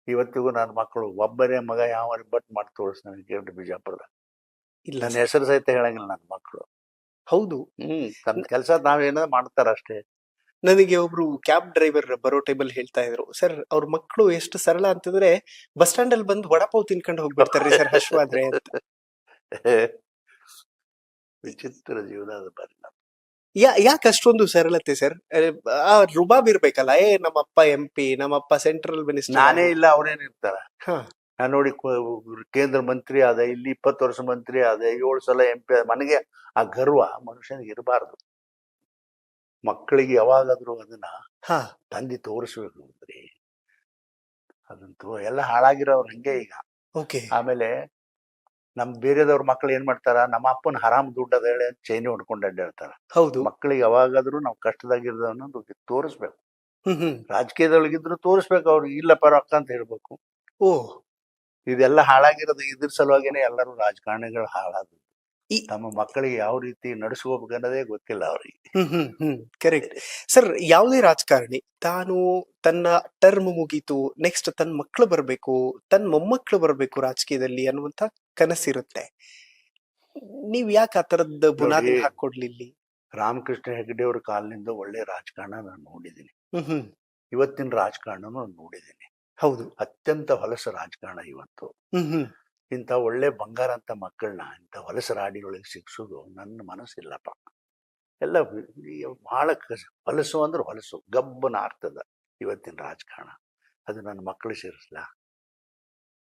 ಇವತ್ತಿಗೂ ನನ್ನ ಮಕ್ಕಳು ಒಬ್ಬರೇ ಮಗ ಯಾವ ಬಟ್ ಮಾಡಿ ತೋರಿಸ್ ನನಗೆ ಕೇಳಿ ಬಿಜಾಪುರದ. ಇಲ್ಲ ನನ್ನ ಸರ್. ಹೆಸರು ಸಹಿತ ಹೇಳಂಗಿಲ್ಲ ನನ್ನ ಮಕ್ಕಳು. ಹೌದು. ತಮ್ಮ ಕೆಲಸ ನಾವೇನೋ ಮಾಡ್ತಾರ ಅಷ್ಟೇ. ನನಗೆ ಒಬ್ರು ಕ್ಯಾಬ್ ಡ್ರೈವರ್ ಬರೋ ಟೈಮಲ್ಲಿ ಹೇಳ್ತಾ ಇದ್ರು, ಸರ್ ಅವ್ರ ಮಕ್ಕಳು ಎಷ್ಟು ಸರಳ ಅಂತಂದ್ರೆ ಬಸ್ ಸ್ಟ್ಯಾಂಡ್ ಅಲ್ಲಿ ಬಂದು ವಡಾಪಾವ್ ತಿನ್ಕೊಂಡು ಹೋಗ್ಬಿಡ್ತಾರ್ರಿ ಸರ್ ಹಶ್ವಾದ್ರೆ ಅಂತ. ವಿಚಿತ್ರ ಜೀವನ ಅದು ಪರಿಣಾಮ. ಯಾಕೆ ಅಷ್ಟೊಂದು ಸರಳತೆ ಸರ್? ಆ ರುಬಾಬ್ ಇರ್ಬೇಕಲ್ಲ, ನಮ್ಮಪ್ಪ MP, ನಮ್ಮಪ್ಪ ಸೆಂಟ್ರಲ್ ಮಿನಿಸ್ಟರ್. ನಾನೇ ಇಲ್ಲ ಅವ್ರೇನಿರ್ತಾರ. ಹಾ ನಾನು ನೋಡಿ ಕೇಂದ್ರ ಮಂತ್ರಿ ಆದ, ಇಲ್ಲಿ 20 ವರ್ಷ ಮಂತ್ರಿ ಆದ, 7 ಸಲ MP ಆದ. ನನಗೆ ಆ ಗರ್ವ ಮನುಷ್ಯನಿಗೆ ಇರಬಾರ್ದು. ಮಕ್ಕಳಿಗೆ ಯಾವಾಗಾದ್ರೂ ಅದನ್ನ ಹಾ ತಂದಿ ತೋರಿಸ್ಬೇಕು ಅಂದ್ರೆ ಅದಂತೂ ಎಲ್ಲ ಹಾಳಾಗಿರೋರು ಹಂಗೆ ಈಗ. ಓಕೆ. ಆಮೇಲೆ ನಮ್ ಬೇರೆದವ್ರ ಮಕ್ಳು ಏನ್ ಮಾಡ್ತಾರ, ನಮ್ಮ ಅಪ್ಪನ ಹರಾಮ್ ದುಡ್ಡು ಅದ ಹೇಳಿ ಚೈನಿ ಹೊಡ್ಕೊಂಡು ಅಡ್ಡಾಡ್ತಾರ. ಹೌದು. ಮಕ್ಕಳಿಗೆ ಯಾವಾಗಾದ್ರೂ ನಾವು ಕಷ್ಟದಾಗಿರ್ದ ಅನ್ನೋದು ತೋರಿಸ್ಬೇಕು. ಹ್ಮ್. ರಾಜಕೀಯದೊಳಗಿದ್ರು ತೋರಿಸ್ಬೇಕು, ಅವ್ರಿಗೆ ಇಲ್ಲಪ್ಪ ರೊಕ್ಕ ಅಂತ ಹೇಳ್ಬೇಕು. ಓ, ಇದೆಲ್ಲ ಹಾಳಾಗಿರೋದು ಇದ್ರ ಸಲುವಾಗಿನೇ ಎಲ್ಲರೂ ರಾಜಕಾರಣಿಗಳು ಹಾಳಾದ್ರು. ಈ- ತಮ್ಮ ಮಕ್ಕಳಿಗೆ ಯಾವ ರೀತಿ ನಡೆಸ್ಕೋಬೇಕು ಅನ್ನೋದೇ ಗೊತ್ತಿಲ್ಲ ಅವ್ರಿಗೆ. Correct sir. ಯಾವುದೇ ರಾಜಕಾರಣಿ ತಾನು ತನ್ನ ಟರ್ಮ್ ಮುಗೀತು, ನೆಕ್ಸ್ಟ್ ತನ್ನ ಮಕ್ಕಳು ಬರ್ಬೇಕು, ತನ್ನ ಮೊಮ್ಮಕ್ಕಳು ಬರ್ಬೇಕು ರಾಜಕೀಯದಲ್ಲಿ ಅನ್ನುವಂತ ಕನಸಿರುತ್ತೆ. ನೀವ್ ಯಾಕೆ ಆ ತರದ ಬುನಾದಿ ನೋಡಿ, ಹಾಕೊಡ್ಲಿಲ್ಲ? ರಾಮಕೃಷ್ಣ ಹೆಗಡೆ ಅವ್ರ ಕಾಲದಿಂದ ಒಳ್ಳೆ ರಾಜಕಾರಣ ನಾನು ನೋಡಿದ್ದೀನಿ. ಹ್ಮ್. ಇವತ್ತಿನ ರಾಜಕಾರಣನೂ ನಾನು ನೋಡಿದ್ದೀನಿ. ಹೌದು. ಅತ್ಯಂತ ಹೊಲಸ ರಾಜಕಾರಣ ಇವತ್ತು. ಹ್ಮ್. ಇಂಥ ಒಳ್ಳೆ ಬಂಗಾರ ಅಂತ ಮಕ್ಕಳನ್ನ ಇಂಥ ಹೊಲಸ ರಾಡಿಯೊಳಗೆ ಶಿಕ್ಷೋದು ನನ್ನ ಮನಸ್ಸಿಲ್ಲಪ್ಪ. ಎಲ್ಲ ಬಹಳ ಹೊಲಸು ಅಂದ್ರೆ ಹೊಲಸು ಗಬ್ಬನ ಆಗ್ತದ ಇವತ್ತಿನ ರಾಜಕಾರಣ. ಅದು ನನ್ನ ಮಕ್ಕಳು ಸೇರಿಸ್ಲಾ?